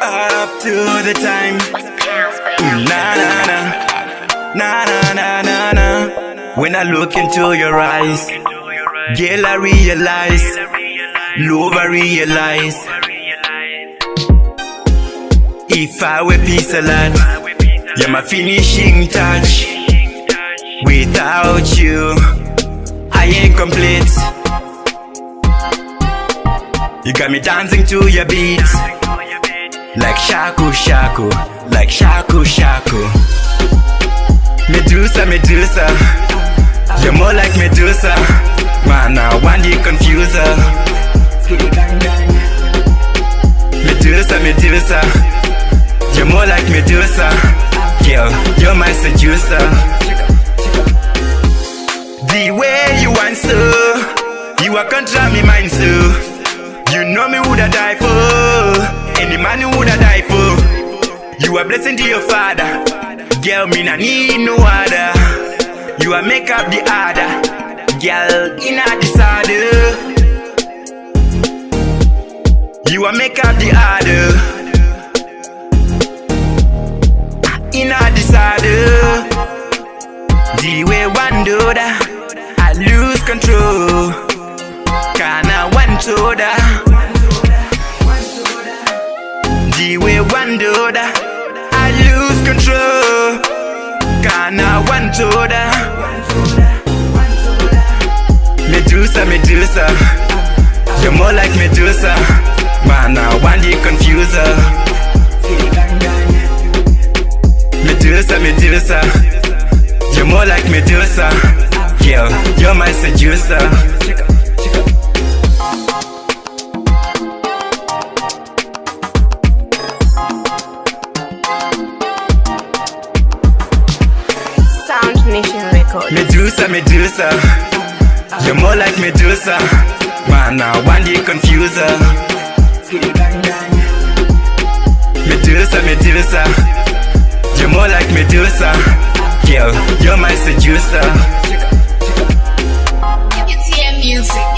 up to the time. Na na na, na na na na na. When I look into your eyes, girl, I realize, love, I realize. If I were piece of land, you're my finishing touch. Without you, I ain't complete. You got me dancing to your beat, like shaku shaku, like shaku shaku. Medusa, Medusa, you're more like Medusa. Man, I want you confuser. Medusa, Medusa, you're more like Medusa. Girl, you're my seducer. The way you answer, you are control me mind so. You know me woulda die for, any man who woulda die for. You are blessing to your father, girl, me nah need no other. You are make up the other, girl, inna disorder. You are make up the other, inna disorder. The way one do that, I lose control. Kinda one to that. The way one do that, I lose control. Kinda one to that. Medusa, Medusa, you're more like Medusa. Man, I want you confuser. Medusa, Medusa, you're more like Medusa. Girl, you're my seducer. Sound Nation Records. Medusa, Medusa, you're more like Medusa. Man, I want you confuser. Medusa, Medusa, you're more like Medusa. Girl, you're my seducer. It's your music.